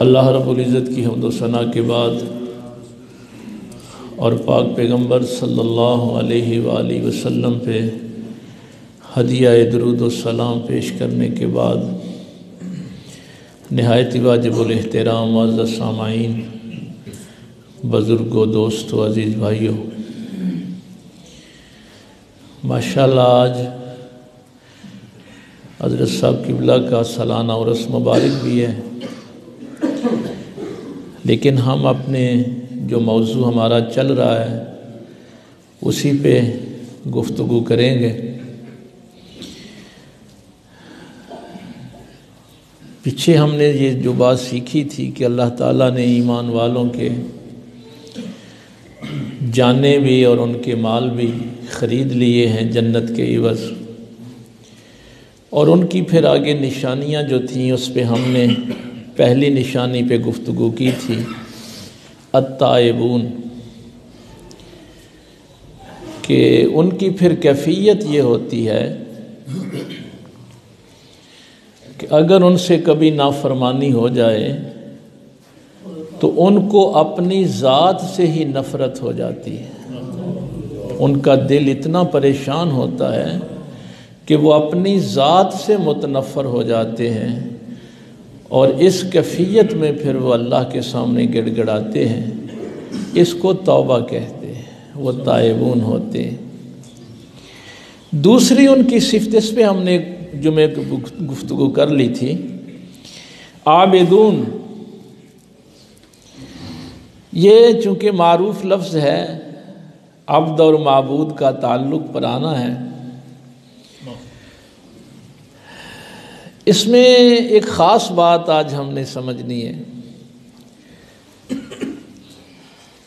اللہ رب العزت کی حمد و ثنا کے بعد اور پاک پیغمبر صلی اللہ علیہ وآلہ وسلم پہ ہدیہ درود و سلام پیش کرنے کے بعد نہایت واجب الاحترام معزز سامعین، بزرگوں، دوستوں، عزیز بھائیوں، ماشاءاللہ آج حضرت صاحب قبلہ کا سالانہ عرس مبارک بھی ہے، لیکن ہم اپنے جو موضوع ہمارا چل رہا ہے اسی پہ گفتگو کریں گے۔ پیچھے ہم نے یہ جو بات سیکھی تھی کہ اللہ تعالیٰ نے ایمان والوں کے جانیں بھی اور ان کے مال بھی خرید لیے ہیں جنت کے عوض، اور ان کی پھر آگے نشانیاں جو تھیں اس پہ ہم نے پہلی نشانی پہ گفتگو کی تھی، التائبون، کہ ان کی پھر کیفیت یہ ہوتی ہے کہ اگر ان سے کبھی نافرمانی ہو جائے تو ان کو اپنی ذات سے ہی نفرت ہو جاتی ہے، ان کا دل اتنا پریشان ہوتا ہے کہ وہ اپنی ذات سے متنفر ہو جاتے ہیں، اور اس کیفیت میں پھر وہ اللہ کے سامنے گڑ گڑاتے ہیں۔ اس کو توبہ کہتے ہیں، وہ تائبون ہوتے ہیں۔ دوسری ان کی صفت، اس پہ ہم نے جمعے گفتگو کر لی تھی، عابدون۔ یہ چونکہ معروف لفظ ہے، عبد اور معبود کا تعلق پرانا ہے، اس میں ایک خاص بات آج ہم نے سمجھنی ہے۔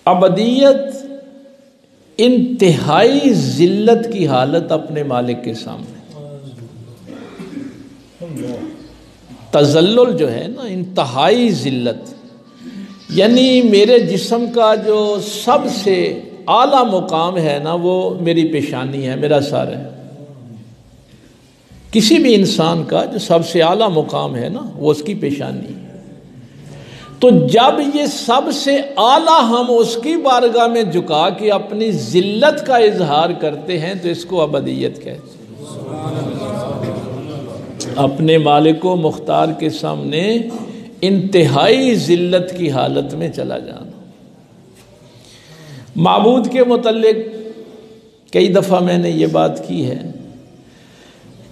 عبدیت انتہائی ذلت کی حالت اپنے مالک کے سامنے، تذلل جو ہے نا، انتہائی ذلت، یعنی میرے جسم کا جو سب سے اعلیٰ مقام ہے نا وہ میری پیشانی ہے، میرا سر ہے۔ کسی بھی انسان کا جو سب سے اعلیٰ مقام ہے نا وہ اس کی پیشانی ہے۔ تو جب یہ سب سے اعلیٰ ہم اس کی بارگاہ میں جھکا کے اپنی ذلت کا اظہار کرتے ہیں تو اس کو عبدیت کہتے ہیں۔ اپنے مالک و مختار کے سامنے انتہائی ذلت کی حالت میں چلا جانا۔ معبود کے متعلق کئی دفعہ میں نے یہ بات کی ہے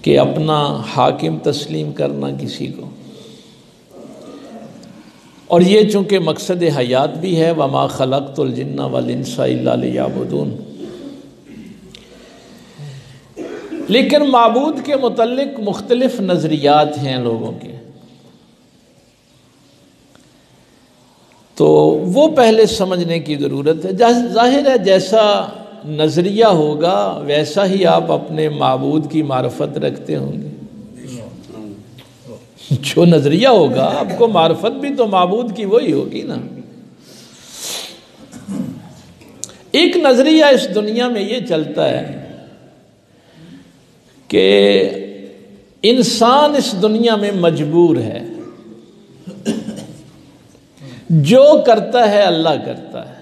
کہ اپنا حاکم تسلیم کرنا کسی کو، اور یہ چونکہ مقصد حیات بھی ہے، وَمَا خَلَقْتُ الْجِنَّ وَالْإِنسَ إِلَّا لِيَعْبُدُونَ، لیکن معبود کے متعلق مختلف نظریات ہیں لوگوں کے، تو وہ پہلے سمجھنے کی ضرورت ہے۔ ظاہر ہے جیسا نظریہ ہوگا ویسا ہی آپ اپنے معبود کی معرفت رکھتے ہوں گے۔ جو نظریہ ہوگا آپ کو معرفت بھی تو معبود کی وہی ہوگی نا۔ ایک نظریہ اس دنیا میں یہ چلتا ہے کہ انسان اس دنیا میں مجبور ہے، جو کرتا ہے اللہ کرتا ہے۔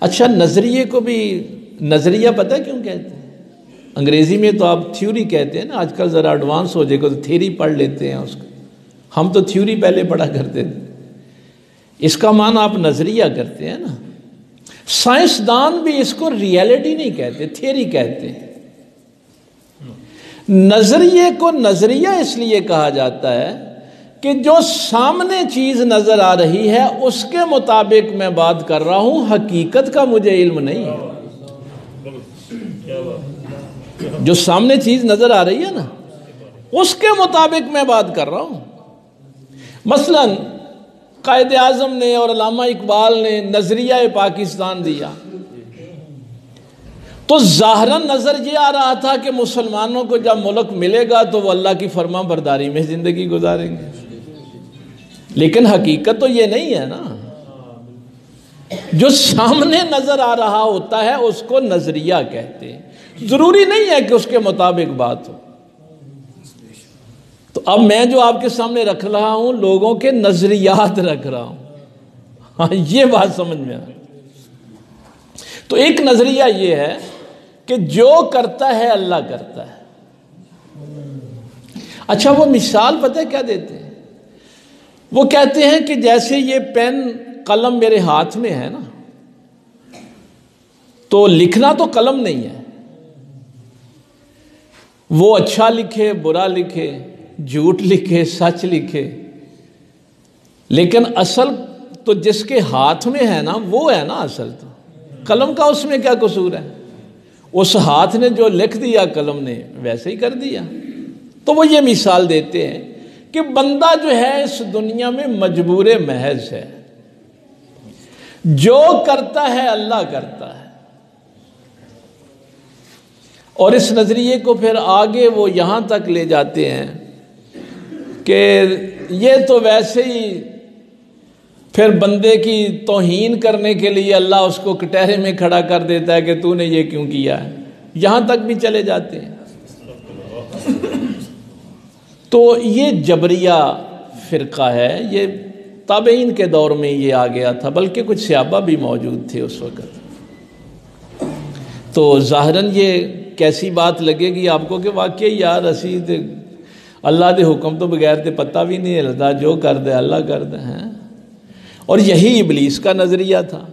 اچھا، نظریے کو بھی نظریہ پتہ کیوں کہتے ہیں؟ انگریزی میں تو آپ تھیوری کہتے ہیں نا، آج کل ذرا ایڈوانس ہو جائے گا تو تھیوری پڑھ لیتے ہیں اس کو، ہم تو تھیوری پہلے پڑھا کرتے تھے، اس کا معنی آپ نظریہ کرتے ہیں نا۔ سائنسدان بھی اس کو ریئلٹی نہیں کہتے، تھیوری کہتے ہیں۔ نظریے کو نظریہ اس لیے کہا جاتا ہے کہ جو سامنے چیز نظر آ رہی ہے اس کے مطابق میں بات کر رہا ہوں، حقیقت کا مجھے علم نہیں ہے۔ جو سامنے چیز نظر آ رہی ہے نا اس کے مطابق میں بات کر رہا ہوں۔ مثلا قائد اعظم نے اور علامہ اقبال نے نظریہ پاکستان دیا تو ظاہراً نظر یہ آ رہا تھا کہ مسلمانوں کو جب ملک ملے گا تو وہ اللہ کی فرما برداری میں زندگی گزاریں گے، لیکن حقیقت تو یہ نہیں ہے نا۔ جو سامنے نظر آ رہا ہوتا ہے اس کو نظریہ کہتے ہیں، ضروری نہیں ہے کہ اس کے مطابق بات ہو۔ تو اب میں جو آپ کے سامنے رکھ رہا ہوں لوگوں کے نظریات رکھ رہا ہوں. ہاں یہ بات سمجھ میں آئی. تو ایک نظریہ یہ ہے کہ جو کرتا ہے اللہ کرتا ہے. اچھا وہ مثال پتہ ہے کیا دیتے ہیں؟ وہ کہتے ہیں کہ جیسے یہ پین قلم میرے ہاتھ میں ہے نا، تو لکھنا تو قلم نہیں ہے، وہ اچھا لکھے برا لکھے جھوٹ لکھے سچ لکھے، لیکن اصل تو جس کے ہاتھ میں ہے نا وہ ہے نا اصل. تو قلم کا اس میں کیا قصور ہے؟ اس ہاتھ نے جو لکھ دیا قلم نے ویسے ہی کر دیا. تو وہ یہ مثال دیتے ہیں کہ بندہ جو ہے اس دنیا میں مجبور محض ہے، جو کرتا ہے اللہ کرتا ہے. اور اس نظریے کو پھر آگے وہ یہاں تک لے جاتے ہیں کہ یہ تو ویسے ہی پھر بندے کی توہین کرنے کے لیے اللہ اس کو کٹہرے میں کھڑا کر دیتا ہے کہ تو نے یہ کیوں کیا ہے. یہاں تک بھی چلے جاتے ہیں. تو یہ جبریہ فرقہ ہے، یہ تابعین کے دور میں یہ آ گیا تھا، بلکہ کچھ صحابہ بھی موجود تھے اس وقت. تو ظاہراً یہ کیسی بات لگے گی آپ کو کہ واقعی یار اسی تے اللہ دے حکم تو بغیر تے پتہ بھی نہیں ہلدا، جو کر دے اللہ کر دے ہیں. اور یہی ابلیس کا نظریہ تھا.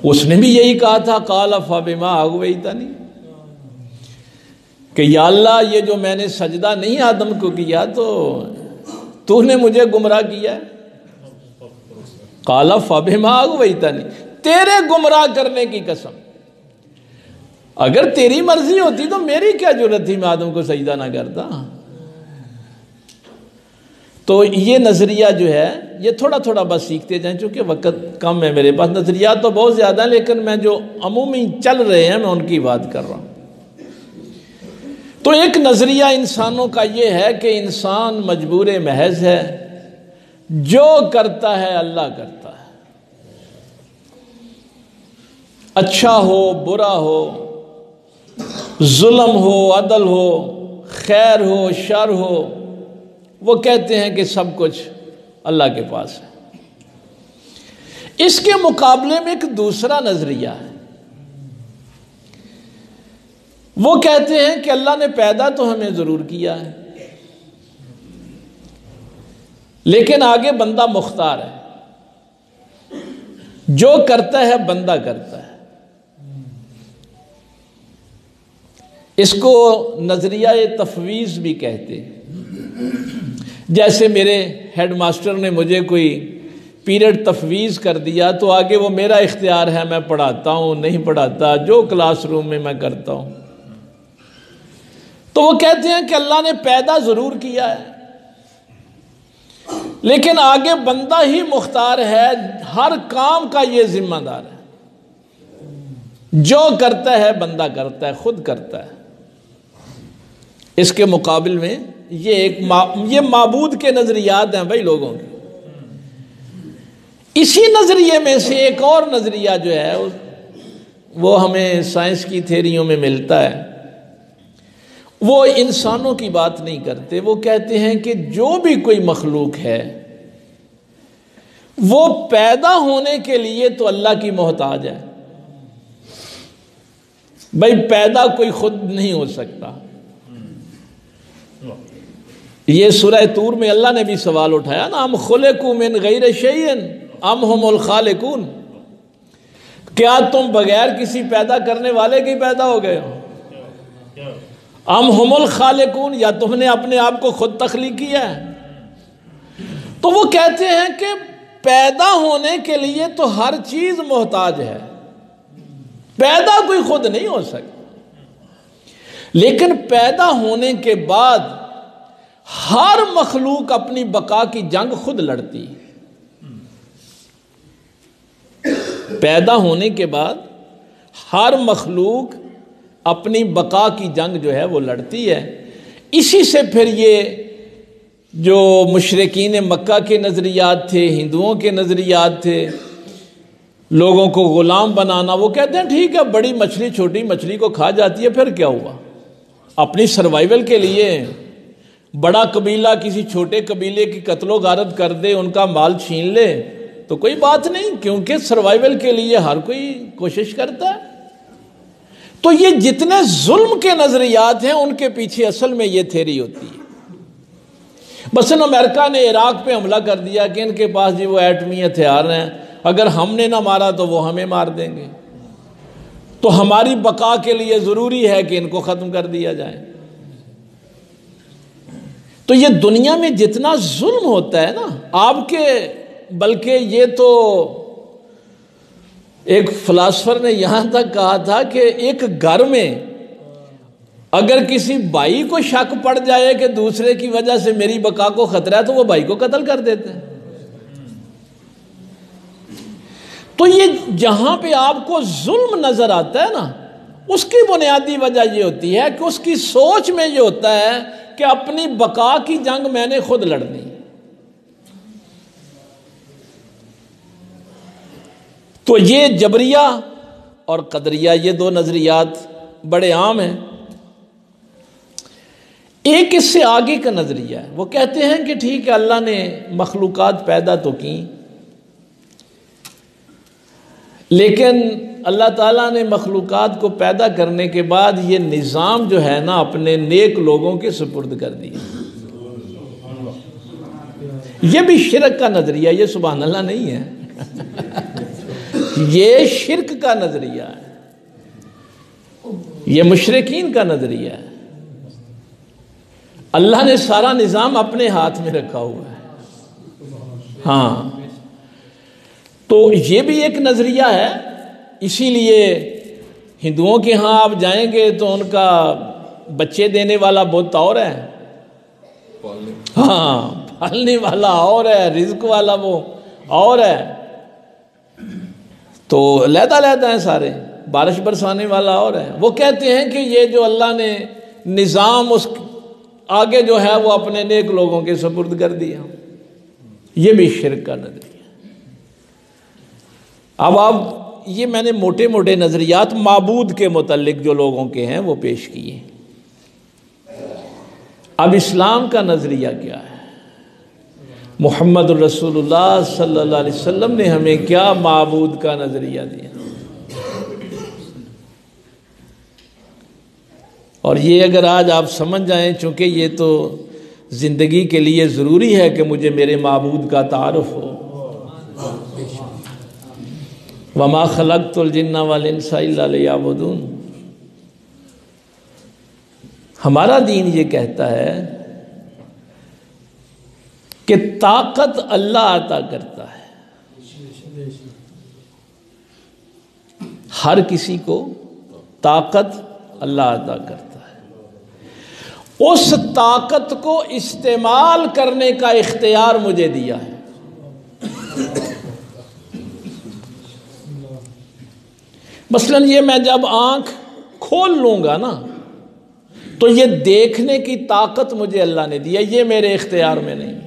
اس نے بھی یہی کہا تھا قال فبما اغویتنی، کہ یا اللہ یہ جو میں نے سجدہ نہیں آدم کو کیا تو نے مجھے گمراہ کیا ہے. قال فبما اغویتنی، تیرے گمراہ کرنے کی قسم، اگر تیری مرضی ہوتی تو میری کیا جرت تھی میں آدم کو سجدہ نہ کرتا. تو یہ نظریہ جو ہے یہ تھوڑا تھوڑا بس سیکھتے جائیں، چونکہ وقت کم ہے میرے پاس. نظریات تو بہت زیادہ ہیں لیکن میں جو عمومی چل رہے ہیں میں ان کی بات کر رہا ہوں. تو ایک نظریہ انسانوں کا یہ ہے کہ انسان مجبور محض ہے، جو کرتا ہے اللہ کرتا ہے. اچھا ہو برا ہو، ظلم ہو عدل ہو، خیر ہو شر ہو، وہ کہتے ہیں کہ سب کچھ اللہ کے پاس ہے. اس کے مقابلے میں ایک دوسرا نظریہ ہے. وہ کہتے ہیں کہ اللہ نے پیدا تو ہمیں ضرور کیا ہے، لیکن آگے بندہ مختار ہے، جو کرتا ہے بندہ کرتا ہے. اس کو نظریہ تفویض بھی کہتے ہیں. جیسے میرے ہیڈ ماسٹر نے مجھے کوئی پیریڈ تفویض کر دیا تو آگے وہ میرا اختیار ہے، میں پڑھاتا ہوں نہیں پڑھاتا، جو کلاس روم میں کرتا ہوں. تو وہ کہتے ہیں کہ اللہ نے پیدا ضرور کیا ہے، لیکن آگے بندہ ہی مختار ہے، ہر کام کا یہ ذمہ دار ہے. جو کرتا ہے بندہ کرتا ہے، خود کرتا ہے. اس کے مقابل میں یہ معبود کے نظریات ہیں بھائی لوگوں کے. اسی نظریے میں سے ایک اور نظریہ جو ہے وہ ہمیں سائنس کی تھیریوں میں ملتا ہے. وہ انسانوں کی بات نہیں کرتے، وہ کہتے ہیں کہ جو بھی کوئی مخلوق ہے وہ پیدا ہونے کے لیے تو اللہ کی محتاج ہے. بھائی پیدا کوئی خود نہیں ہو سکتا. یہ سورہ طور میں اللہ نے بھی سوال اٹھایا نا، ام خلقوا من غیر شیء ام هم الخالقون، کیا تم بغیر کسی پیدا کرنے والے کے پیدا ہو گئے ہو؟ ام هم الخالقون، یا تم نے اپنے آپ کو خود تخلیق کیا ہے؟ تو وہ کہتے ہیں کہ پیدا ہونے کے لیے تو ہر چیز محتاج ہے، پیدا کوئی خود نہیں ہو سکتا. لیکن پیدا ہونے کے بعد ہر مخلوق اپنی بقا کی جنگ خود لڑتی ہے. پیدا ہونے کے بعد ہر مخلوق اپنی بقا کی جنگ جو ہے وہ لڑتی ہے. اسی سے پھر یہ جو مشرکین مکہ کے نظریات تھے، ہندوؤں کے نظریات تھے، لوگوں کو غلام بنانا، وہ کہتے ہیں ٹھیک ہے بڑی مچھلی چھوٹی مچھلی کو کھا جاتی ہے، پھر کیا ہوا؟ اپنی سروائیول کے لیے بڑا قبیلہ کسی چھوٹے قبیلے کی قتل و غارت کر دے، ان کا مال چھین لے تو کوئی بات نہیں، کیونکہ سروائیول کے لیے ہر کوئی کوشش کرتا ہے۔ تو یہ جتنے ظلم کے نظریات ہیں ان کے پیچھے اصل میں یہ تھیری ہوتی ہے۔ مثلا امریکہ نے عراق پہ حملہ کر دیا کہ ان کے پاس جی وہ ایٹمی ہتھیار ہیں، اگر ہم نے نہ مارا تو وہ ہمیں مار دیں گے، تو ہماری بقا کے لیے ضروری ہے کہ ان کو ختم کر دیا جائے۔ تو یہ دنیا میں جتنا ظلم ہوتا ہے نا آپ کے، بلکہ یہ تو ایک فلاسفر نے یہاں تک کہا تھا کہ ایک گھر میں اگر کسی بھائی کو شک پڑ جائے کہ دوسرے کی وجہ سے میری بقا کو خطرہ ہے تو وہ بھائی کو قتل کر دیتے ہیں۔ تو یہ جہاں پہ آپ کو ظلم نظر آتا ہے نا، اس کی بنیادی وجہ یہ ہوتی ہے کہ اس کی سوچ میں یہ ہوتا ہے کہ اپنی بقا کی جنگ میں نے خود لڑنی۔ تو یہ جبریہ اور قدریہ یہ دو نظریات بڑے عام ہیں۔ ایک اس سے آگے کا نظریہ ہے، وہ کہتے ہیں کہ ٹھیک ہے اللہ نے مخلوقات پیدا تو کی، لیکن اللہ تعالیٰ نے مخلوقات کو پیدا کرنے کے بعد یہ نظام جو ہے نا اپنے نیک لوگوں کے سپرد کر دیا۔ یہ بھی شرک کا نظریہ، یہ سبحان اللہ نہیں ہے، یہ شرک کا نظریہ ہے، یہ مشرکین کا نظریہ ہے۔ اللہ نے سارا نظام اپنے ہاتھ میں رکھا ہوا ہے۔ ہاں، تو یہ بھی ایک نظریہ ہے۔ اسی لیے ہندوؤں کے ہاں آپ جائیں گے تو ان کا بچے دینے والا بت اور ہے، ہاں پالنے والا اور ہے، رزق والا وہ اور ہے، تو علیحدہ ہیں سارے، بارش برسانے والا اور ہے۔ وہ کہتے ہیں کہ یہ جو اللہ نے نظام اس آگے جو ہے وہ اپنے نیک لوگوں کے سپرد کر دیا، یہ بھی شرک کا نظریہ۔ اب آپ یہ میں نے موٹے موٹے نظریات معبود کے متعلق جو لوگوں کے ہیں وہ پیش کیے۔ اب اسلام کا نظریہ کیا ہے؟ محمد الرسول اللہ صلی اللہ علیہ وسلم نے ہمیں کیا معبود کا نظریہ دیا؟ اور یہ اگر آج آپ سمجھ جائیں، چونکہ یہ تو زندگی کے لیے ضروری ہے کہ مجھے میرے معبود کا تعارف ہو۔ وَمَا خَلَقْتُ الْجِنَّ وَالْإِنسَ إِلَّا لِيَعْبُدُونِ۔ ہمارا دین یہ کہتا ہے کہ طاقت اللہ عطا کرتا ہے، ہر کسی کو طاقت اللہ عطا کرتا ہے، اس طاقت کو استعمال کرنے کا اختیار مجھے دیا ہے۔ مثلا یہ میں جب آنکھ کھول لوں گا نا تو یہ دیکھنے کی طاقت مجھے اللہ نے دی ہے، یہ میرے اختیار میں نہیں۔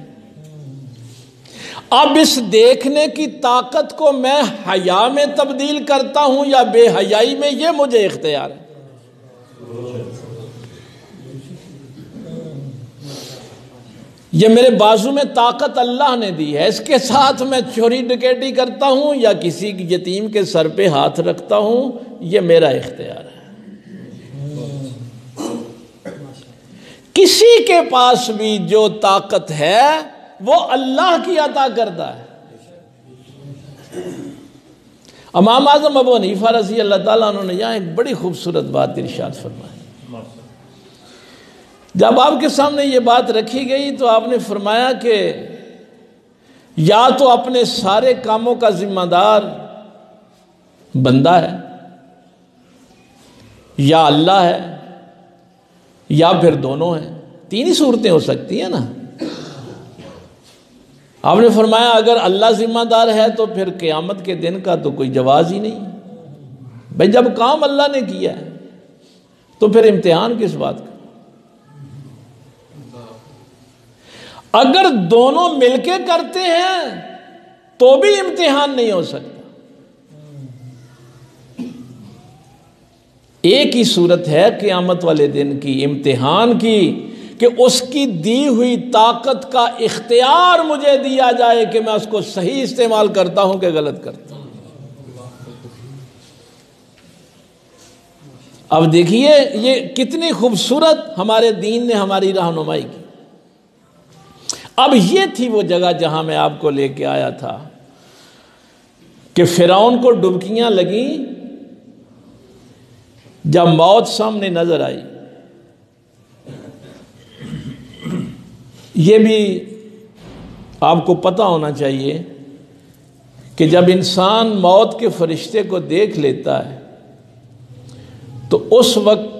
اب اس دیکھنے کی طاقت کو میں حیا میں تبدیل کرتا ہوں یا بے حیائی میں، یہ مجھے اختیار ہے۔ یہ میرے بازو میں طاقت اللہ نے دی ہے، اس کے ساتھ میں چوری ڈکیٹی کرتا ہوں یا کسی یتیم کے سر پہ ہاتھ رکھتا ہوں، یہ میرا اختیار ہے۔ کسی کے پاس بھی جو طاقت ہے وہ اللہ کی عطا کرتا ہے۔ امام اعظم ابو حنیفہ رضی اللہ تعالیٰ عنہ نے یہاں ایک بڑی خوبصورت بات ارشاد فرمائی۔ جب آپ کے سامنے یہ بات رکھی گئی تو آپ نے فرمایا کہ یا تو اپنے سارے کاموں کا ذمہ دار بندہ ہے، یا اللہ ہے، یا پھر دونوں ہیں۔ تین ہی صورتیں ہو سکتی ہیں نا۔ آپ نے فرمایا اگر اللہ ذمہ دار ہے تو پھر قیامت کے دن کا تو کوئی جواز ہی نہیں۔ بھئی جب کام اللہ نے کیا ہے تو پھر امتحان کس بات کا؟ اگر دونوں مل کے کرتے ہیں تو بھی امتحان نہیں ہو سکتا۔ ایک ہی صورت ہے قیامت والے دن کی امتحان کی کہ اس کی دی ہوئی طاقت کا اختیار مجھے دیا جائے کہ میں اس کو صحیح استعمال کرتا ہوں کہ غلط کرتا ہوں۔ اب دیکھیے یہ کتنی خوبصورت ہمارے دین نے ہماری رہنمائی کی۔ اب یہ تھی وہ جگہ جہاں میں آپ کو لے کے آیا تھا کہ فرعون کو ڈبکیاں لگیں جب موت سامنے نظر آئی۔ یہ بھی آپ کو پتہ ہونا چاہیے کہ جب انسان موت کے فرشتے کو دیکھ لیتا ہے تو اس وقت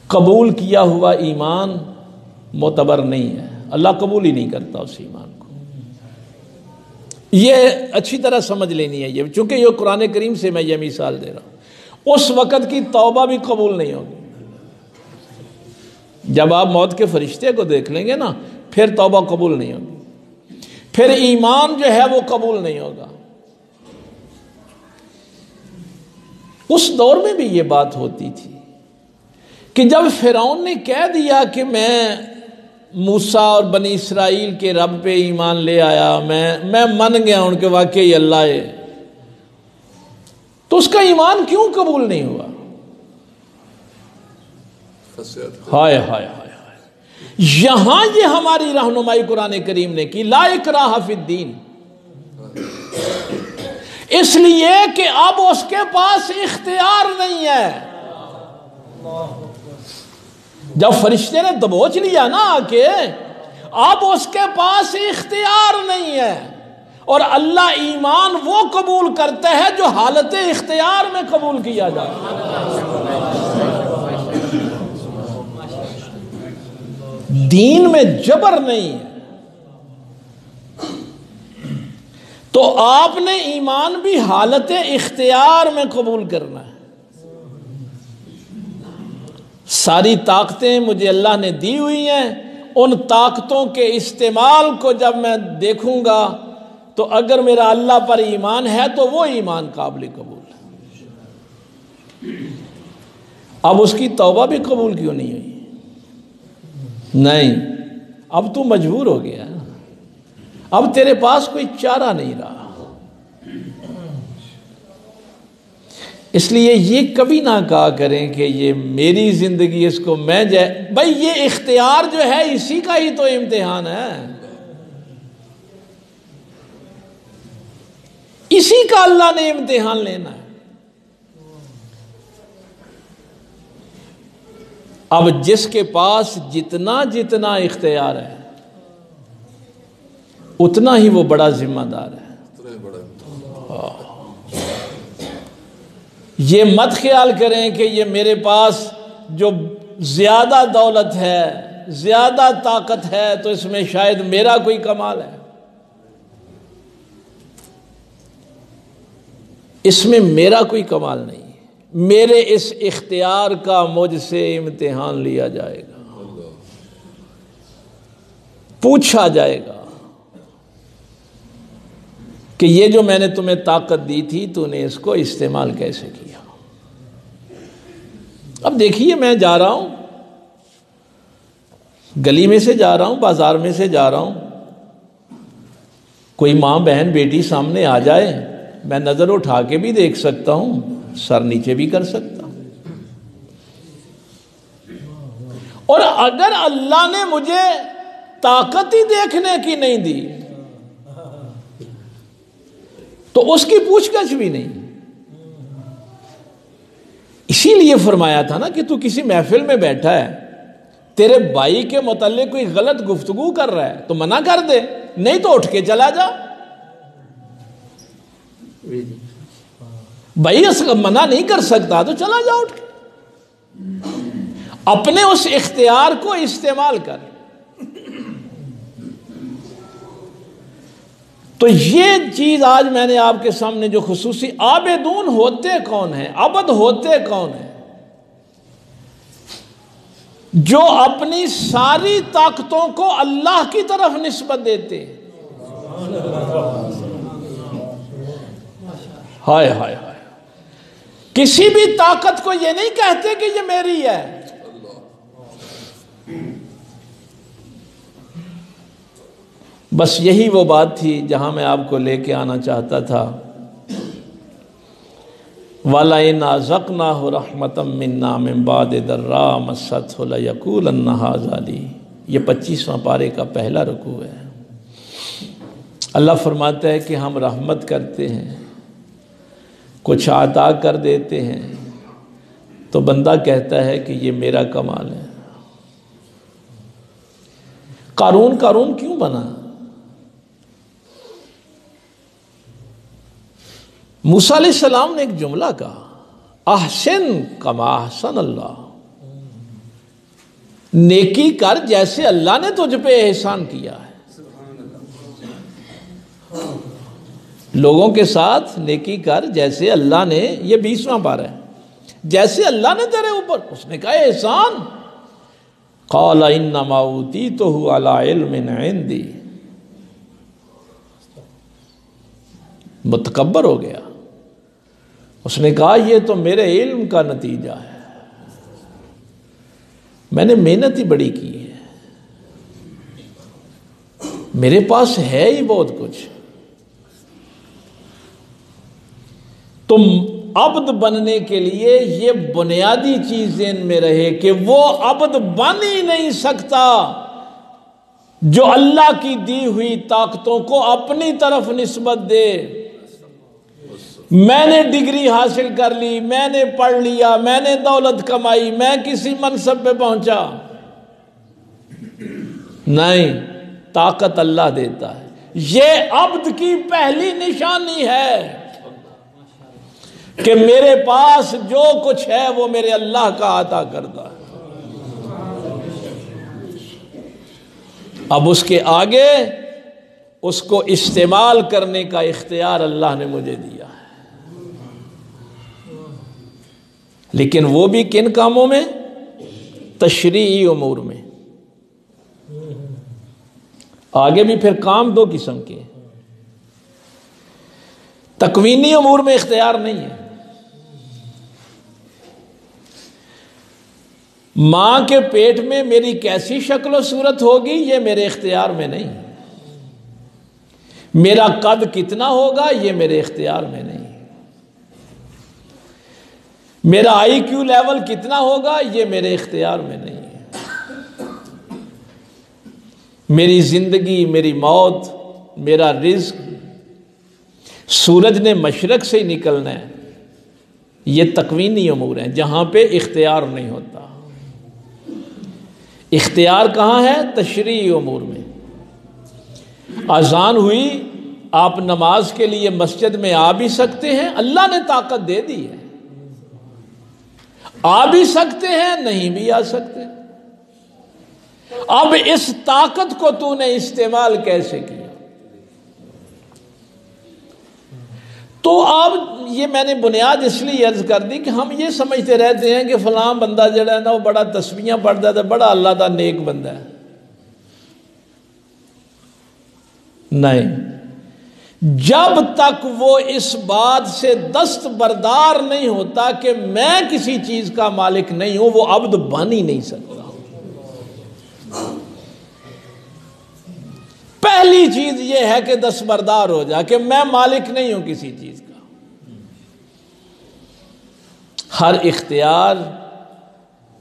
قبول کیا ہوا ایمان معتبر نہیں ہے، اللہ قبول ہی نہیں کرتا اس ایمان کو۔ یہ اچھی طرح سمجھ لینی ہے یہ، چونکہ یہ قرآن کریم سے میں یہ مثال دے رہا ہوں۔ اس وقت کی توبہ بھی قبول نہیں ہوگی۔ جب آپ موت کے فرشتے کو دیکھ لیں گے نا، پھر توبہ قبول نہیں ہوگی، پھر ایمان جو ہے وہ قبول نہیں ہوگا۔ اس دور میں بھی یہ بات ہوتی تھی کہ جب فرعون نے کہہ دیا کہ میں موسیٰ اور بنی اسرائیل کے رب پہ ایمان لے آیا، میں من گیا ان کے واقعی اللہ ہے، تو اس کا ایمان کیوں قبول نہیں ہوا؟ ہائے ہائے ہائے ہائے، یہاں یہ ہماری رہنمائی قرآن کریم نے کی، لا اکراہ فی الدین، اس لیے کہ اب اس کے پاس اختیار نہیں ہے۔ جب فرشتے نے دبوچ لیا نا کہ اب اس کے پاس اختیار نہیں ہے، اور اللہ ایمان وہ قبول کرتا ہے جو حالت اختیار میں قبول کیا جاتا ہے۔ دین میں جبر نہیں ہے۔ تو آپ نے ایمان بھی حالت اختیار میں قبول کرنا ہے۔ ساری طاقتیں مجھے اللہ نے دی ہوئی ہیں، ان طاقتوں کے استعمال کو جب میں دیکھوں گا تو اگر میرا اللہ پر ایمان ہے تو وہ ایمان قابل قبول ہے۔ اب اس کی توبہ بھی قبول کیوں نہیں ہوئی؟ نہیں، اب تو مجبور ہو گیا، اب تیرے پاس کوئی چارہ نہیں رہا۔ اس لیے یہ کبھی نہ کہا کریں کہ یہ میری زندگی، اس کو میں بھائی یہ اختیار جو ہے اسی کا ہی تو امتحان ہے، اسی کا اللہ نے امتحان لینا ہے۔ اب جس کے پاس جتنا جتنا اختیار ہے اتنا ہی وہ بڑا ذمہ دار ہے۔ یہ مت خیال کریں کہ یہ میرے پاس جو زیادہ دولت ہے، زیادہ طاقت ہے، تو اس میں شاید میرا کوئی کمال ہے۔ اس میں میرا کوئی کمال نہیں، میرے اس اختیار کا مجھ سے امتحان لیا جائے گا، پوچھا جائے گا کہ یہ جو میں نے تمہیں طاقت دی تھی تو نے اس کو استعمال کیسے کیا۔ اب دیکھیے میں جا رہا ہوں، گلی میں سے جا رہا ہوں، بازار میں سے جا رہا ہوں، کوئی ماں بہن بیٹی سامنے آ جائے، میں نظر اٹھا کے بھی دیکھ سکتا ہوں، سر نیچے بھی کر سکتا ہوں، اور اگر اللہ نے مجھے طاقت ہی دیکھنے کی نہیں دی تو اس کی پوچھ گچھ بھی نہیں۔ اسی لیے فرمایا تھا نا کہ تو کسی محفل میں بیٹھا ہے، تیرے بھائی کے متعلق کوئی غلط گفتگو کر رہا ہے تو منع کر دے، نہیں تو اٹھ کے چلا جا۔ بھائی منع نہیں کر سکتا تو چلا جا اٹھ کے، اپنے اس اختیار کو استعمال کر۔ تو یہ چیز آج میں نے آپ کے سامنے جو خصوصی عابدون ہوتے کون ہیں، عبد ہوتے کون ہیں، جو اپنی ساری طاقتوں کو اللہ کی طرف نسبت دیتے ہیں۔ ہائے ہائے ہائے، کسی بھی طاقت کو یہ نہیں کہتے کہ یہ میری ہے، بس یہی وہ بات تھی جہاں میں آپ کو لے کے آنا چاہتا تھا. وَلَئِنْ أَذَقْنَاهُ رَحْمَةً مِنَّا مِنْ بَعْدِ ضَرَّاءٍ مَسَّتْهُ لَيَقُولَنَّ هَذَا لِي. یہ 25واں پارے کا پہلا رکوع ہے. اللہ فرماتا ہے کہ ہم رحمت کرتے ہیں، کچھ عطا کر دیتے ہیں، تو بندہ کہتا ہے کہ یہ میرا کمال ہے. قارون کیوں بنا؟ موسیٰ علیہ السلام نے ایک جملہ کہا، احسن کما احسن اللہ. نیکی کر جیسے اللہ نے تجھ پہ احسان کیا ہے. لوگوں کے ساتھ نیکی کر جیسے اللہ نے، یہ 20واں پارہ ہے، جیسے اللہ نے تیرے اوپر، اس نے کہا احسان. قال انما اوتیتہ علی علم عندی. متکبر ہو گیا، اس نے کہا یہ تو میرے علم کا نتیجہ ہے، میں نے محنت ہی بڑی کی ہے، میرے پاس ہے ہی بہت کچھ. تم عبد بننے کے لیے یہ بنیادی چیز ذہن میں رہے کہ وہ عبد بن ہی نہیں سکتا جو اللہ کی دی ہوئی طاقتوں کو اپنی طرف نسبت دے. میں نے ڈگری حاصل کر لی، میں نے پڑھ لیا، میں نے دولت کمائی، میں کسی منصب پہ پہنچا. نہیں، طاقت اللہ دیتا ہے. یہ عبد کی پہلی نشانی ہے کہ میرے پاس جو کچھ ہے وہ میرے اللہ کا عطا کردہ ہے. اب اس کے آگے اس کو استعمال کرنے کا اختیار اللہ نے مجھے دیا ہے. لیکن وہ بھی کن کاموں میں؟ تشریعی امور میں. آگے بھی پھر کام دو قسم کے. تکوینی امور میں اختیار نہیں ہے. ماں کے پیٹ میں میری کیسی شکل و صورت ہوگی یہ میرے اختیار میں نہیں. میرا قد کتنا ہوگا یہ میرے اختیار میں نہیں. میرا آئی کیو لیول کتنا ہوگا یہ میرے اختیار میں نہیں ہے. میری زندگی، میری موت، میرا رزق، سورج نے مشرق سے ہی نکلنا ہے، یہ تکوینی امور ہیں جہاں پہ اختیار نہیں ہوتا. اختیار کہاں ہے؟ تشریعی امور میں. اذان ہوئی، آپ نماز کے لیے مسجد میں آ بھی سکتے ہیں، اللہ نے طاقت دے دی ہے. آ بھی سکتے ہیں، نہیں بھی آ سکتے. اب اس طاقت کو تو نے استعمال کیسے کیا؟ تو اب یہ میں نے بنیاد اس لیے عرض کر دی کہ ہم یہ سمجھتے رہتے ہیں کہ فلاں بندہ جڑا ہے نا وہ بڑا تسبیحاں پڑھتا ہے، بڑا اللہ دا نیک بندہ ہے. نہیں، جب تک وہ اس بات سے دستبردار نہیں ہوتا کہ میں کسی چیز کا مالک نہیں ہوں، وہ عبد بن ہی نہیں سکتا. پہلی چیز یہ ہے کہ دستبردار ہو جا کہ میں مالک نہیں ہوں کسی چیز کا. ہر اختیار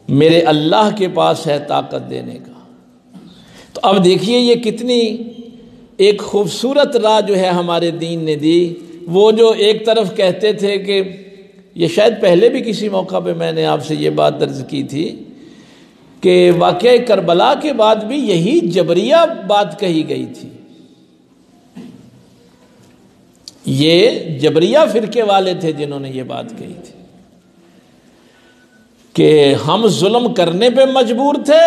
میرے اللہ کے پاس ہے طاقت دینے کا. تو اب دیکھیے یہ کتنی ایک خوبصورت راہ جو ہے ہمارے دین نے دی. وہ جو ایک طرف کہتے تھے کہ یہ شاید پہلے بھی کسی موقع پہ میں نے آپ سے یہ بات درج کی تھی کہ واقعہ کربلا کے بعد بھی یہی جبریہ بات کہی گئی تھی. یہ جبریہ فرقے والے تھے جنہوں نے یہ بات کہی تھی کہ ہم ظلم کرنے پہ مجبور تھے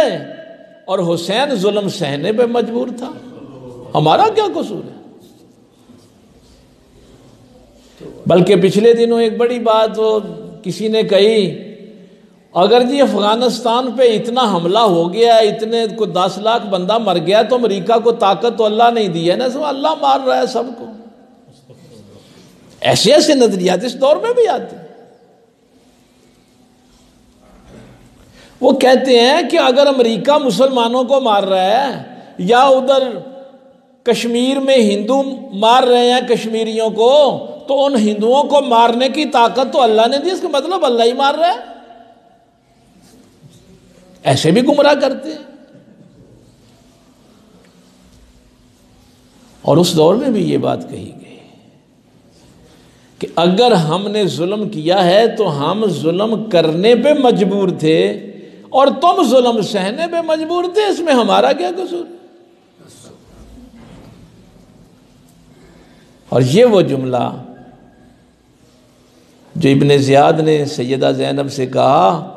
اور حسین ظلم سہنے پہ مجبور تھا، ہمارا کیا قصور ہے. بلکہ پچھلے دنوں ایک بڑی بات وہ کسی نے کہی، اگر جی افغانستان پہ اتنا حملہ ہو گیا، اتنے کو 10 لاکھ بندہ مر گیا تو امریکہ کو طاقت تو اللہ نہیں دی ہے نا، سب اللہ مار رہا ہے سب کو. ایسے ایسے نظریات اس دور میں بھی آتے ہیں. وہ کہتے ہیں کہ اگر امریکہ مسلمانوں کو مار رہا ہے یا ادھر کشمیر میں ہندو مار رہے ہیں کشمیریوں کو، تو ان ہندوؤں کو مارنے کی طاقت تو اللہ نے دی، اس کا مطلب اللہ ہی مار رہا ہے۔ ایسے بھی گمراہ کرتے ہیں۔ اور اس دور میں بھی یہ بات کہی گئی کہ اگر ہم نے ظلم کیا ہے تو ہم ظلم کرنے پہ مجبور تھے اور تم ظلم سہنے پہ مجبور تھے، اس میں ہمارا کیا قصور؟ اور یہ وہ جملہ جو ابن زیاد نے سیدہ زینب سے کہا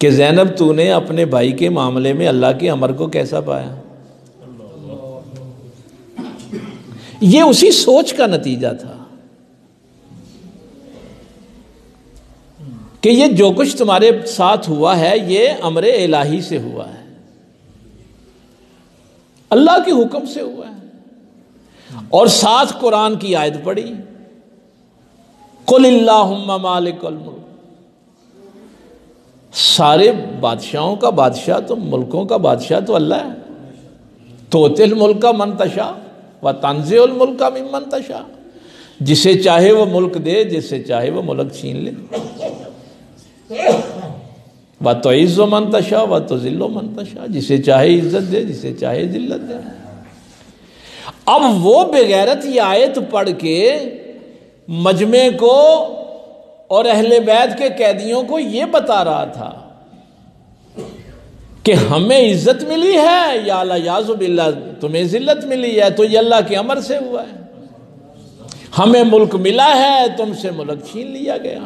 کہ زینب تو نے اپنے بھائی کے معاملے میں اللہ کے امر کو کیسا پایا؟ یہ اسی سوچ کا نتیجہ تھا کہ یہ جو کچھ تمہارے ساتھ ہوا ہے یہ امر الہی سے ہوا ہے، اللہ کے حکم سے ہوا ہے۔ اور ساتھ قرآن کی آیت پڑھی، قل اللہم مالک الملک، سارے بادشاہوں کا بادشاہ تو، ملکوں کا بادشاہ تو اللہ ہے۔ تؤتی الملک من تشاء وتنزع الملک ممن تشاء، جسے چاہے وہ ملک دے، جسے چاہے وہ ملک چھین لے۔ وتعز من تشاء وتذل من تشاء، جسے چاہے عزت دے، جسے چاہے ذلت دے۔ اب وہ بغیرت یہ آیت پڑھ کے مجمع کو اور اہل بیت کے قیدیوں کو یہ بتا رہا تھا کہ ہمیں عزت ملی ہے یا الیاذ باللہ تمہیں ذلت ملی ہے، تو یہ اللہ کے امر سے ہوا ہے۔ ہمیں ملک ملا ہے، تم سے ملک چھین لیا گیا۔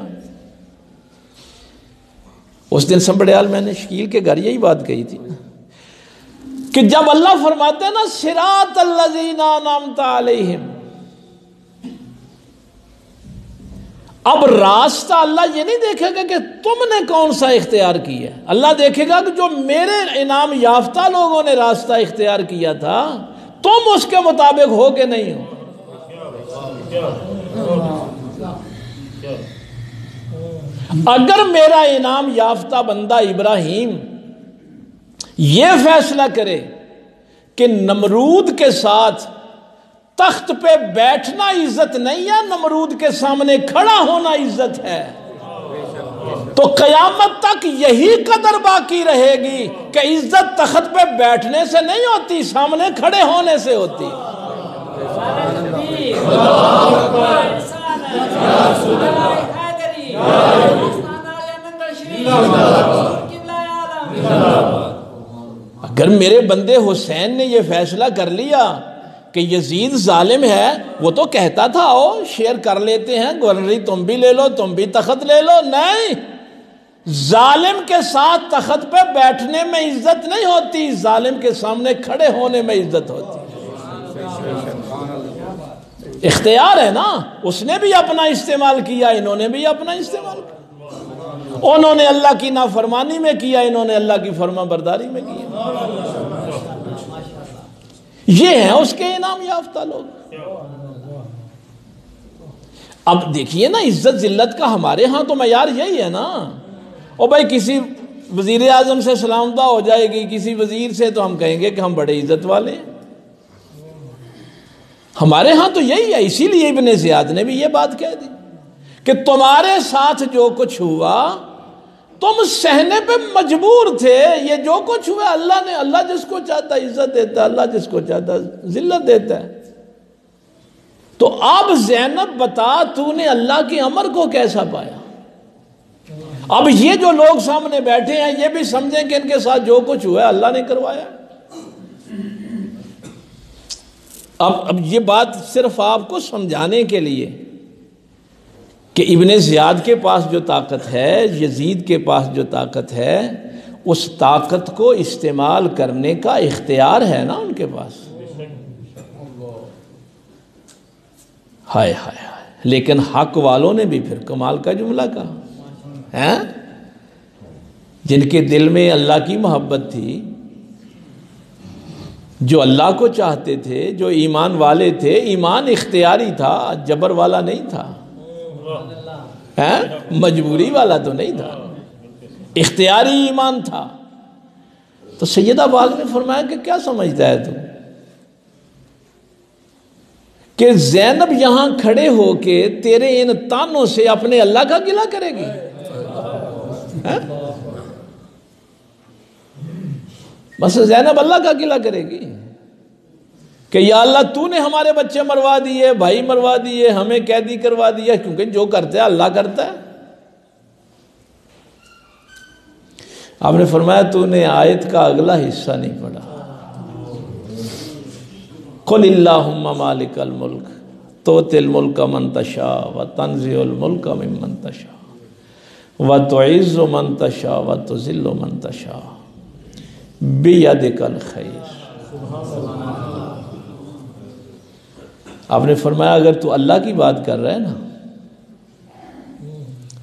اس دن سنبڑیال میں نے شکیل کے گھر یہی بات کہی تھی کہ جب اللہ فرماتے ہیں نا صراط الذین انعمت علیہم، اب راستہ اللہ یہ نہیں دیکھے گا کہ تم نے کون سا اختیار کیا ہے، اللہ دیکھے گا کہ جو میرے انعام یافتہ لوگوں نے راستہ اختیار کیا تھا تم اس کے مطابق ہو کہ نہیں ہو۔ اگر میرا انعام یافتہ بندہ ابراہیم یہ فیصلہ کرے کہ نمرود کے ساتھ تخت پہ بیٹھنا عزت نہیں ہے، نمرود کے سامنے کھڑا ہونا عزت ہے، تو قیامت تک یہی قدر باقی رہے گی کہ عزت تخت پہ بیٹھنے سے نہیں ہوتی، سامنے کھڑے ہونے سے ہوتی۔ اگر میرے بندے حسین نے یہ فیصلہ کر لیا کہ یزید ظالم ہے، وہ تو کہتا تھا او شیئر کر لیتے ہیں، گورنری تم بھی لے لو، تم بھی تخت لے لو، نہیں، ظالم کے ساتھ تخت پہ بیٹھنے میں عزت نہیں ہوتی، ظالم کے سامنے کھڑے ہونے میں عزت ہوتی۔ اختیار ہے نا، اس نے بھی اپنا استعمال کیا، انہوں نے بھی اپنا استعمال کیا، انہوں نے اللہ کی نافرمانی میں کیا، انہوں نے اللہ کی فرما برداری میں کیا۔ یہ ہیں اس کے انعام یافتہ لوگ۔ اب دیکھیے نا، عزت ذلت کا ہمارے ہاں تو معیار یہی ہے نا، اور بھائی کسی وزیر اعظم سے سلام دعا ہو جائے گی، کسی وزیر سے، تو ہم کہیں گے کہ ہم بڑے عزت والے ہیں۔ ہمارے ہاں تو یہی ہے، اسی لیے ابن زیاد نے بھی یہ بات کہہ دی کہ تمہارے ساتھ جو کچھ ہوا تم سہنے پہ مجبور تھے، یہ جو کچھ ہوا اللہ نے، اللہ جس کو چاہتا عزت دیتا ہے، اللہ جس کو چاہتا ذلت دیتا ہے۔ تو اب زینب بتا تو نے اللہ کے امر کو کیسا پایا؟ اب یہ جو لوگ سامنے بیٹھے ہیں یہ بھی سمجھیں کہ ان کے ساتھ جو کچھ ہوا ہے اللہ نے کروایا۔ اب یہ بات صرف آپ کو سمجھانے کے لیے کہ ابن زیاد کے پاس جو طاقت ہے، یزید کے پاس جو طاقت ہے، اس طاقت کو استعمال کرنے کا اختیار ہے نا ان کے پاس۔ ہائے ہائے ہائے، لیکن حق والوں نے بھی پھر کمال کا جملہ کہا ہے، جن کے دل میں اللہ کی محبت تھی، جو اللہ کو چاہتے تھے، جو ایمان والے تھے، ایمان اختیاری تھا، جبر والا نہیں تھا، مجبوری والا تو نہیں تھا، اختیاری ایمان تھا۔ تو سیدہ پاک نے فرمایا کہ کیا سمجھتا ہے تو کہ زینب یہاں کھڑے ہو کے تیرے ان تانوں سے اپنے اللہ کا گلہ کرے گی؟ بس زینب اللہ کا گلہ کرے گی کہ یا اللہ تو نے ہمارے بچے مروا دیے، بھائی مروا دیے، ہمیں قیدی کروا دیا، کیونکہ جو کرتا ہے اللہ کرتا ہے۔ آپ نے فرمایا تو نے آیت کا اگلا حصہ نہیں پڑھا، قل اللہم مالک الملک تؤتی الملک من تشاء وتنزع الملک ممن تشاء وتعز من تشاء وتذل من تشاء بیدک الخیر۔ آپ نے فرمایا اگر تو اللہ کی بات کر رہا ہے نا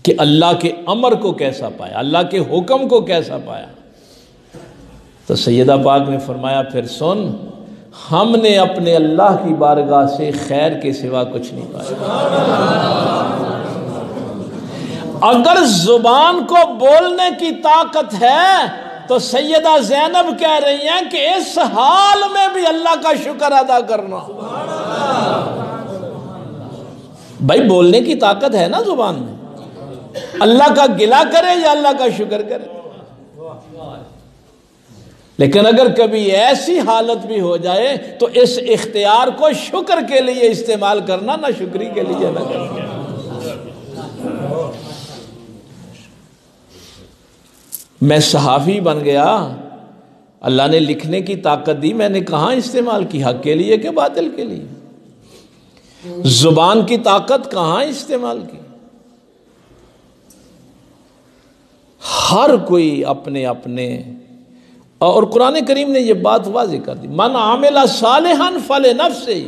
کہ اللہ کے امر کو کیسا پایا، اللہ کے حکم کو کیسا پایا، تو سیدہ پاک نے فرمایا پھر سن، ہم نے اپنے اللہ کی بارگاہ سے خیر کے سوا کچھ نہیں پایا۔ اگر زبان کو بولنے کی طاقت ہے تو سیدہ زینب کہہ رہی ہیں کہ اس حال میں بھی اللہ کا شکر ادا کرنا۔ بھائی بولنے کی طاقت ہے نا زبان میں، اللہ کا گلہ کرے یا اللہ کا شکر کرے۔ لیکن اگر کبھی ایسی حالت بھی ہو جائے تو اس اختیار کو شکر کے لیے استعمال کرنا، نہ شکری کے لیے نہ کرنا۔ میں صحافی بن گیا، اللہ نے لکھنے کی طاقت دی، میں نے کہاں استعمال کی؟ حق کے لیے کہ باطل کے لیے؟ زبان کی طاقت کہاں استعمال کی؟ ہر کوئی اپنے اپنے، اور قرآن کریم نے یہ بات واضح کر دی، من عامل صالحا فلنفسہ۔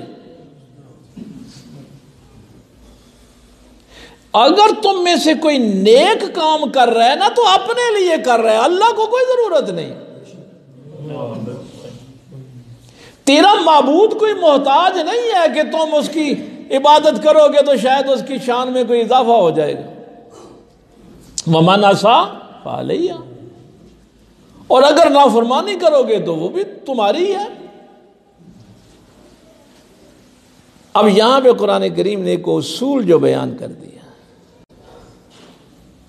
اگر تم میں سے کوئی نیک کام کر رہا ہے نا تو اپنے لیے کر رہا ہے، اللہ کو کوئی ضرورت نہیں۔ تیرا معبود کوئی محتاج نہیں ہے کہ تم اس کی عبادت کرو گے تو شاید اس کی شان میں کوئی اضافہ ہو جائے گا۔ وَمَنْ عَصَىٰ فَعَلَيْهَا، اور اگر نافرمانی کرو گے تو وہ بھی تمہاری ہے۔ اب یہاں پہ قرآن کریم نے ایک اصول جو بیان کر دیا،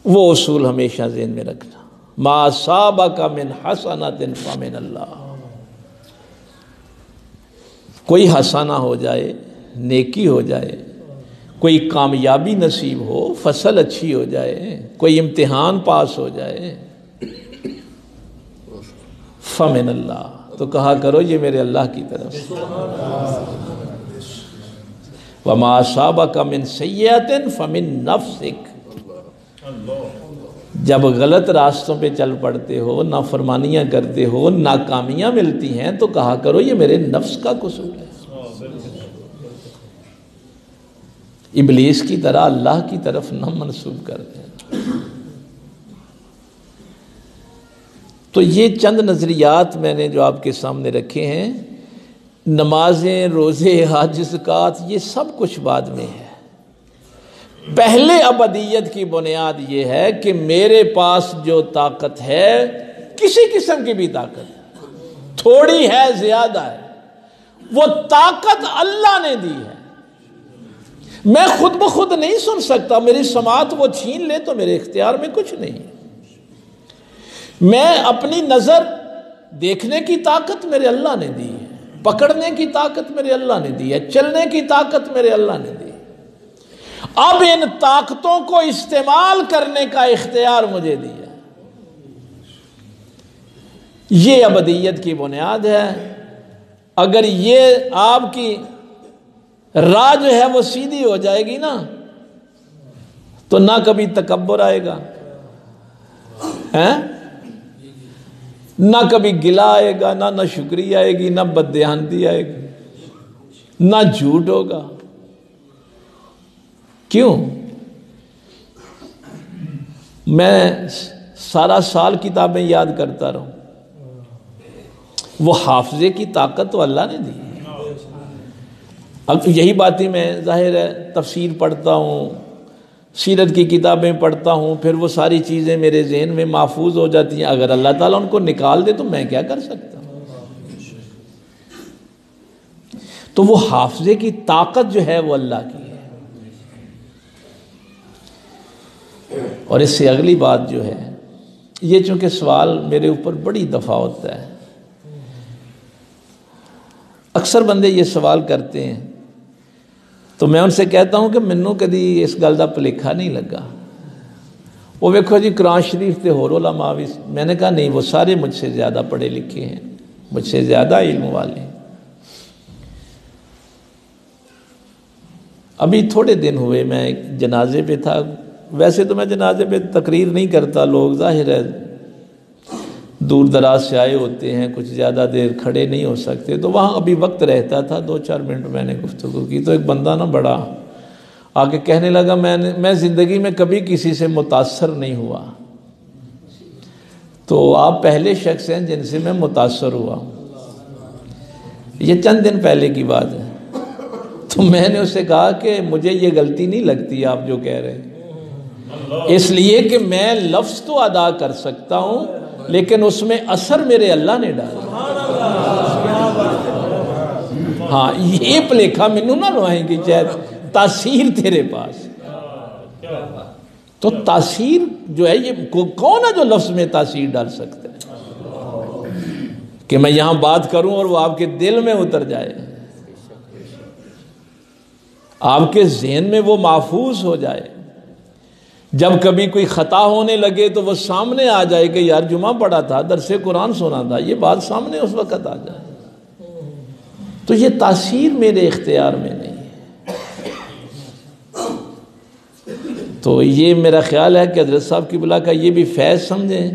وہ اصول ہمیشہ ذہن میں رکھنا، ما اصابک من حسنۃ فمن اللہ۔ کوئی حسنہ ہو جائے، نیکی ہو جائے، کوئی کامیابی نصیب ہو، فصل اچھی ہو جائے، کوئی امتحان پاس ہو جائے، فمن اللہ، تو کہا کرو یہ میرے اللہ کی طرف سے۔ وما اصابک من سیئۃ فمن نفسک، جب غلط راستوں پہ چل پڑتے ہو، نافرمانیاں کرتے ہو، ناکامیاں ملتی ہیں، تو کہا کرو یہ میرے نفس کا قصور ہے۔ ابلیس کی طرح اللہ کی طرف نہ منسوب کر دیں۔ تو یہ چند نظریات میں نے جو آپ کے سامنے رکھے ہیں، نمازیں، روزے، حج، زکوٰۃ، یہ سب کچھ بعد میں ہے۔ پہلے ابدیت کی بنیاد یہ ہے کہ میرے پاس جو طاقت ہے، کسی قسم کی بھی طاقت، تھوڑی ہے زیادہ ہے، وہ طاقت اللہ نے دی ہے۔ میں خود بخود نہیں سن سکتا، میری سماعت وہ چھین لے تو میرے اختیار میں کچھ نہیں ہے۔ میں اپنی نظر دیکھنے کی طاقت میرے اللہ نے دی ہے، پکڑنے کی طاقت میرے اللہ نے دی ہے، چلنے کی طاقت میرے اللہ نے دی ہے۔ اب ان طاقتوں کو استعمال کرنے کا اختیار مجھے دیا۔ یہ ابدیت کی بنیاد ہے۔ اگر یہ آپ کی راہ جو ہے وہ سیدھی ہو جائے گی نا، تو نہ کبھی تکبر آئے گا، نہ کبھی گلہ آئے گا، نہ شکریہ آئے گی، نہ بددہانتی آئے گی، نہ جھوٹ ہوگا۔ کیوں؟ میں سارا سال کتابیں یاد کرتا رہوں، وہ حافظے کی طاقت تو اللہ نے دی۔ اب یہی باتیں میں ظاہر ہے تفسیر پڑھتا ہوں، سیرت کی کتابیں پڑھتا ہوں، پھر وہ ساری چیزیں میرے ذہن میں محفوظ ہو جاتی ہیں۔ اگر اللہ تعالیٰ ان کو نکال دے تو میں کیا کر سکتا ہوں؟ تو وہ حافظے کی طاقت جو ہے وہ اللہ کی ہے۔ اور اس سے اگلی بات جو ہے، یہ چونکہ سوال میرے اوپر بڑی دفعہ ہوتا ہے، اکثر بندے یہ سوال کرتے ہیں، تو میں ان سے کہتا ہوں کہ منوں کدی اس گل دا پلیکھا نہیں لگا۔ وہ ویکھو جی قرآن شریف تے ہور علماء بھی، میں نے کہا نہیں، وہ سارے مجھ سے زیادہ پڑھے لکھے ہیں، مجھ سے زیادہ علم والے ہیں۔ ابھی تھوڑے دن ہوئے میں ایک جنازے پہ تھا، ویسے تو میں جنازے پہ تقریر نہیں کرتا، لوگ ظاہر ہے دور دراز سے آئے ہوتے ہیں، کچھ زیادہ دیر کھڑے نہیں ہو سکتے، تو وہاں ابھی وقت رہتا تھا، 2-4 منٹ میں نے گفتگو کی، تو ایک بندہ نا بڑا آگے کہنے لگا میں زندگی میں کبھی کسی سے متاثر نہیں ہوا، تو آپ پہلے شخص ہیں جن سے میں متاثر ہوا۔ یہ چند دن پہلے کی بات ہے۔ تو میں نے اس سے کہا کہ مجھے یہ غلطی نہیں لگتی آپ جو کہہ رہے ہیں، اس لیے کہ میں لفظ تو ادا کر سکتا ہوں لیکن اس میں اثر میرے اللہ نے ڈالا۔ ہاں، یہ پلیکھا منوں نہ لوائیں گی، چاہے تاثیر تیرے پاس، تو تاثیر جو ہے، یہ کون ہے جو لفظ میں تاثیر ڈال سکتا ہے کہ میں یہاں بات کروں اور وہ آپ کے دل میں اتر جائے، آپ کے ذہن میں وہ محفوظ ہو جائے، جب کبھی کوئی خطا ہونے لگے تو وہ سامنے آ جائے کہ یار جمعہ پڑھا تھا، درس قرآن سنا تھا، یہ بات سامنے اس وقت آ جائے۔ تو یہ تاثیر میرے اختیار میں نہیں ہے۔ تو یہ میرا خیال ہے کہ حضرت صاحب قبلہ کا یہ بھی فیض سمجھیں،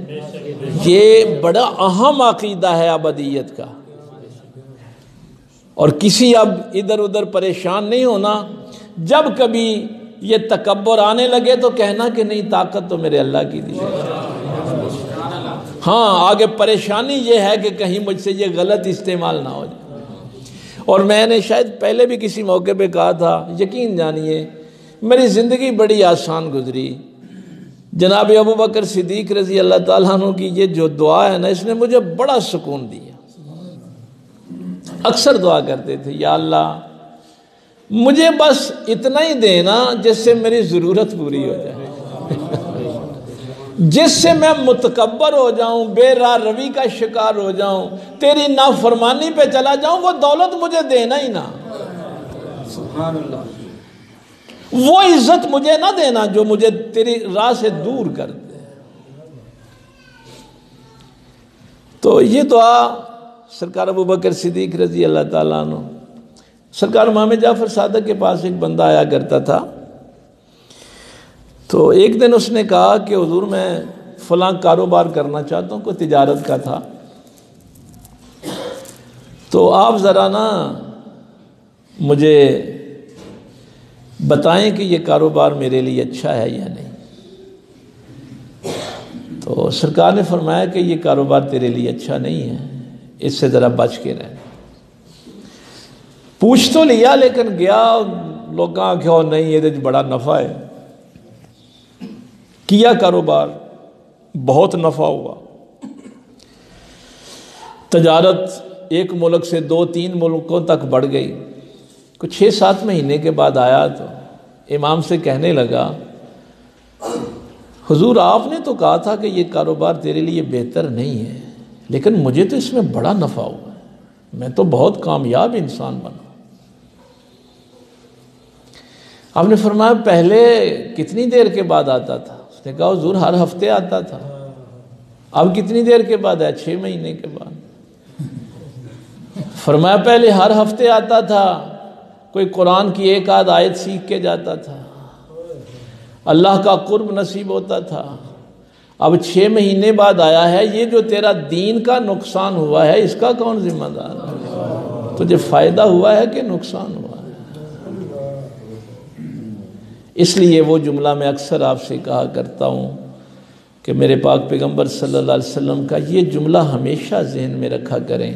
یہ بڑا اہم عقیدہ ہے ابدیت کا، اور کسی اب ادھر ادھر پریشان نہیں ہونا۔ جب کبھی یہ تکبر آنے لگے تو کہنا کہ نہیں، طاقت تو میرے اللہ کی دی ہے۔ ہاں، آگے پریشانی یہ ہے کہ کہیں مجھ سے یہ غلط استعمال نہ ہو جائے۔ اور میں نے شاید پہلے بھی کسی موقع پہ کہا تھا، یقین جانیے میری زندگی بڑی آسان گزری۔ جناب ابوبکر صدیق رضی اللہ تعالیٰ عنہ کی یہ جو دعا ہے نا، اس نے مجھے بڑا سکون دیا۔ اکثر دعا کرتے تھے، یا اللہ مجھے بس اتنا ہی دینا جس سے میری ضرورت پوری ہو جائے، جس سے میں متکبر ہو جاؤں، بے راہ روی کا شکار ہو جاؤں، تیری نافرمانی پہ چلا جاؤں، وہ دولت مجھے دینا ہی نہ، سبحان اللہ، وہ عزت مجھے نہ دینا جو مجھے تیری راہ سے دور کر دے۔ تو یہ دعا سرکار ابوبکر صدیق رضی اللہ تعالیٰ عنہ، سرکار امام جعفر صادق کے پاس ایک بندہ آیا کرتا تھا، تو ایک دن اس نے کہا کہ حضور میں فلاں کاروبار کرنا چاہتا ہوں، کوئی تجارت کا تھا، تو آپ ذرا نا مجھے بتائیں کہ یہ کاروبار میرے لیے اچھا ہے یا نہیں۔ تو سرکار نے فرمایا کہ یہ کاروبار تیرے لیے اچھا نہیں ہے، اس سے ذرا بچ کے رہنا۔ پوچھ تو لیا لیکن گیا، لوگاں کہو نہیں یہ بڑا نفع ہے، کیا کاروبار، بہت نفع ہوا، تجارت ایک ملک سے 2-3 ملکوں تک بڑھ گئی۔ کچھ 6-7 مہینے کے بعد آیا تو امام سے کہنے لگا، حضور آپ نے تو کہا تھا کہ یہ کاروبار تیرے لیے بہتر نہیں ہے، لیکن مجھے تو اس میں بڑا نفع ہوا ہے، میں تو بہت کامیاب انسان بنا۔ آپ نے فرمایا پہلے کتنی دیر کے بعد آتا تھا؟ اس نے کہا حضور ہر ہفتے آتا تھا۔ اب کتنی دیر کے بعد ہے؟ 6 مہینے کے بعد۔ فرمایا پہلے ہر ہفتے آتا تھا، کوئی قرآن کی 1-8 آیت سیکھ کے جاتا تھا، اللہ کا قرب نصیب ہوتا تھا۔ اب 6 مہینے بعد آیا ہے، یہ جو تیرا دین کا نقصان ہوا ہے اس کا کون ذمہ دار ہے؟ تجھے فائدہ ہوا ہے کہ نقصان ہوا ہے؟ اس لیے وہ جملہ میں اکثر آپ سے کہا کرتا ہوں کہ میرے پاک پیغمبر صلی اللہ علیہ وسلم کا یہ جملہ ہمیشہ ذہن میں رکھا کریں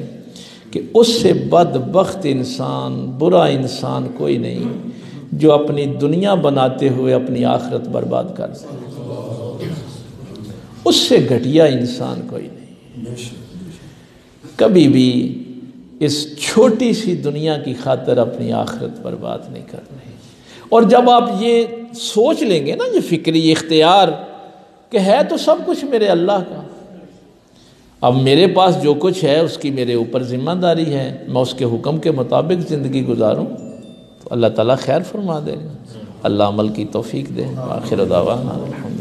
کہ اس سے بدبخت انسان، برا انسان کوئی نہیں جو اپنی دنیا بناتے ہوئے اپنی آخرت برباد کر دے، اس سے گھٹیا انسان کوئی نہیں۔ کبھی بھی اس چھوٹی سی دنیا کی خاطر اپنی آخرت برباد نہیں کرنی۔ اور جب آپ یہ سوچ لیں گے نا، یہ فکری اختیار کہ ہے تو سب کچھ میرے اللہ کا، اب میرے پاس جو کچھ ہے اس کی میرے اوپر ذمہ داری ہے، میں اس کے حکم کے مطابق زندگی گزاروں، تو اللہ تعالیٰ خیر فرما دے گا۔ اللہ عمل کی توفیق دے۔ آخر دعوانا الحمد